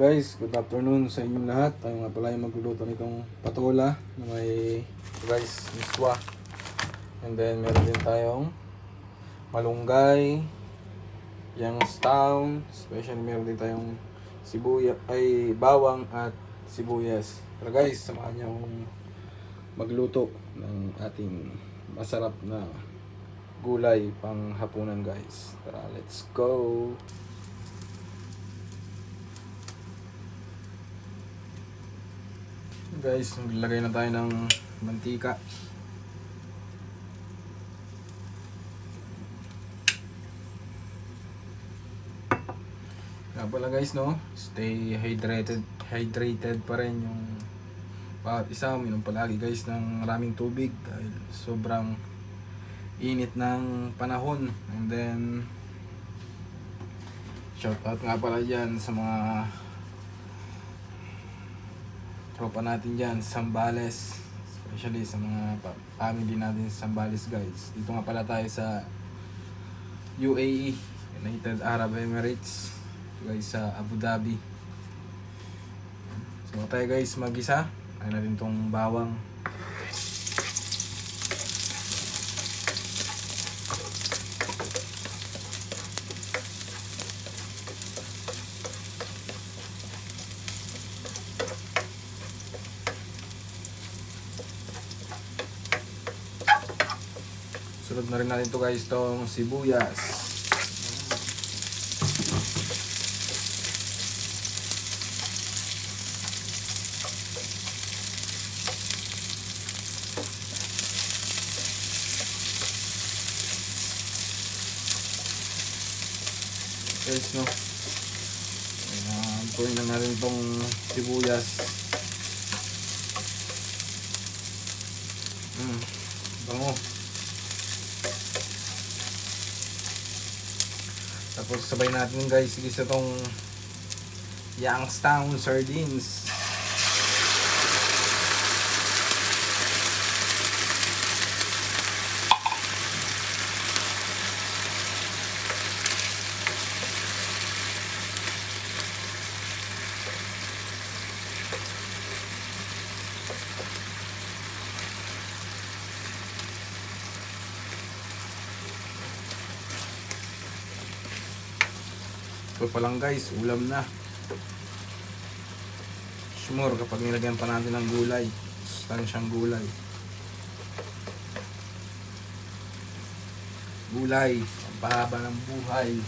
Guys, good afternoon sa inyong lahat. Tayo nga pala yung magluluto nitong patola na may rice miswa. And then meron din tayong malunggay, youngstown, especially meron din tayong bawang at sibuyas. Pero guys, samahan niyo akong magluto ng ating masarap na gulay pang hapunan guys. Tara, let's go! Guys, maglagay na tayo ng mantika. Kaya pala guys, no, stay hydrated pa rin yung bawat isa. Uminom palagi guys ng maraming tubig dahil sobrang init ng panahon. And then shout out nga pala dyan sa mga tropa natin dyan sa Zambales, especially sa mga family natin sa Zambales guys. Dito nga pala tayo sa UAE, United Arab Emirates guys, sa Abu Dhabi. So tayo guys mag-isa. Ayun natin tong bawang. Sunod na rin natin to guys, tong sibuyas. Guys, no, punin na natin tong sibuyas. Bango. Tapos sabay natin guys, isa tong Youngstown sardines. Ito pa lang guys, ulam na. Sure, kapag nilagyan pa natin ng gulay, sustansyang gulay. Gulay, ang pahaba ng buhay.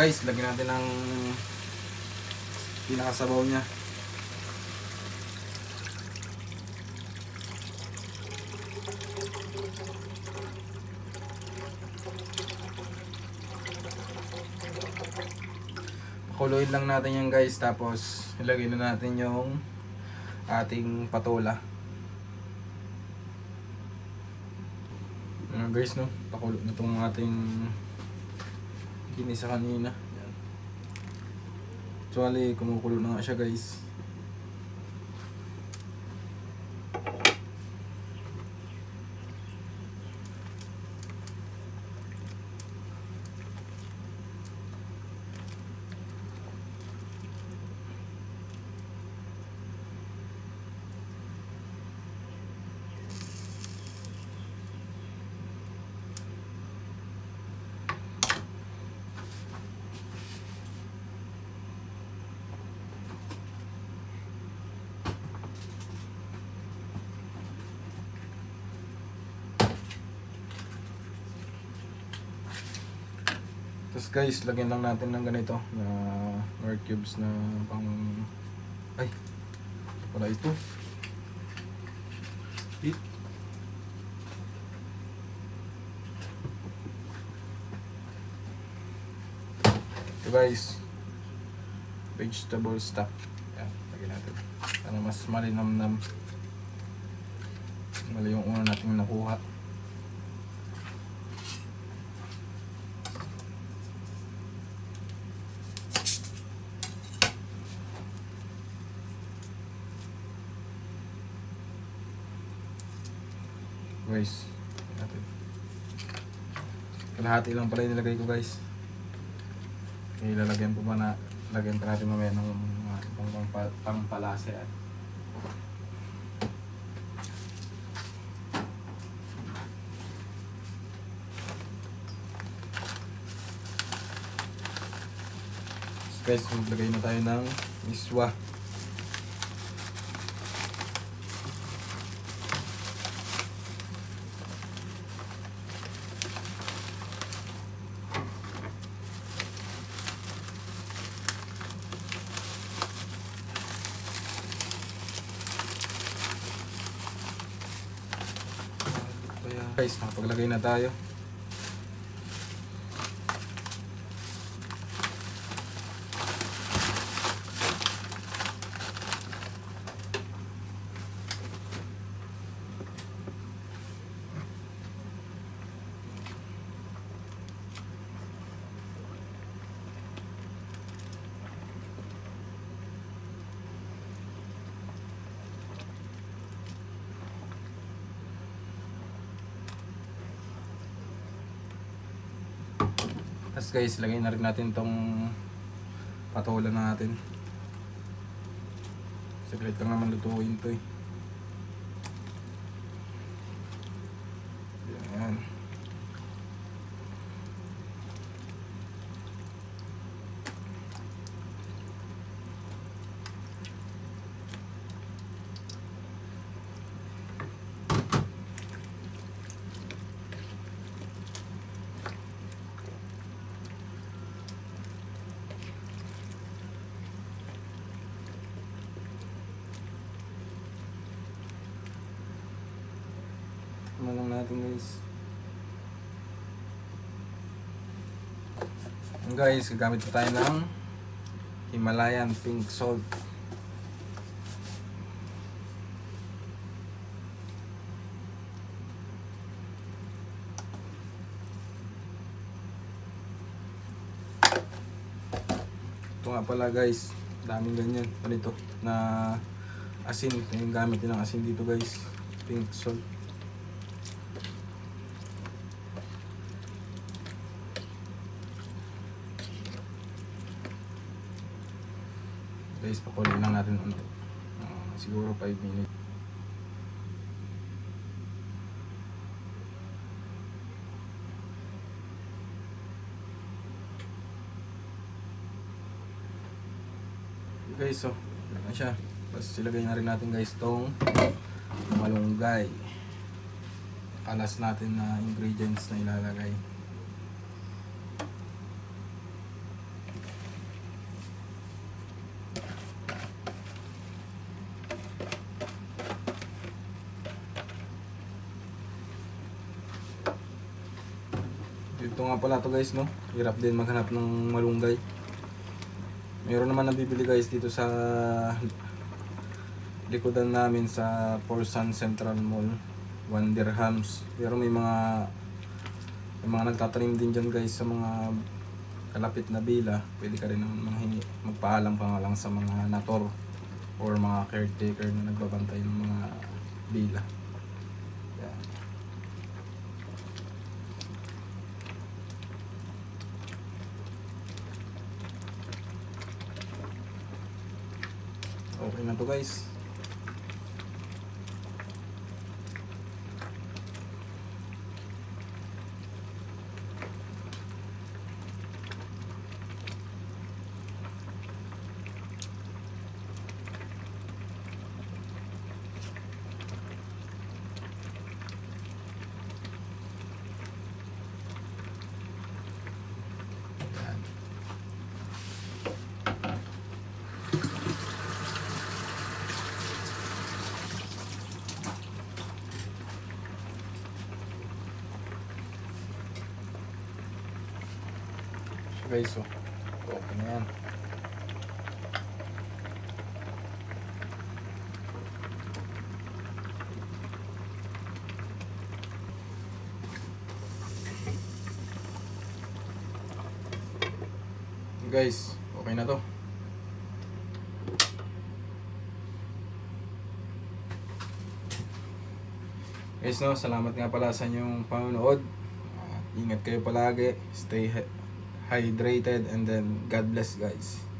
Guys, lagyan natin ng pinakasabaw niya. Pakuluin lang natin yan guys, tapos ilagay na natin yung ating patola. Guys, no, pakulo na itong ating ginisa kanina. Yan. Actually, kumukulo na nga siya guys. Tapos guys, lagyan lang natin ng ganito na nor cubes na pang wala ito. Hit. So guys, vegetable stock. Yan, lagyan natin. Para mas malinamnam. Mali yung una natin nakuha. Guys, kalahati lang pala yung nilagay ko guys. Ilalagyan po ba na, lagyan pa natin mamaya ng mga ibang pangpalasa yan. So guys, maglagay na tayo ng iswa. Guys, nakapaglagay na tayo. Tapos guys, lagay na rin natin tong patulan natin. Saglit lang naman lutuin to eh. Yan. Ano lang natin guys. And guys, gagamit pa tayo ng Himalayan pink salt. Ito nga pala guys, daming ganyan. Ganito na asin. Ito yung gamit din ng asin dito guys. Pink salt. Guys, pakuloy lang natin unti. Siguro 5 minutes. Guys, so yan na siya. Tapos silagay na rin natin guys tong malunggay. Alas natin na ingredients na ilalagay. Ito nga pala to guys, no? Hirap din maghanap ng malunggay. Meron naman nabibili guys dito sa likodan namin sa Porsan Central Mall, 1 dirhams. Pero may mga nagtatanim din dyan guys sa mga kalapit na bila. Pwede ka rin naman manghingi. Magpaalam ka nga lang sa mga nator or mga caretaker na nagbabantay ng mga bila. Yan. Okay na to guys. Guys, so okay na yan. Guys, okay na to. Guys, no, salamat nga pala sa inyong panonood. Ingat kayo palagi. Stay hydrated, and then God bless guys.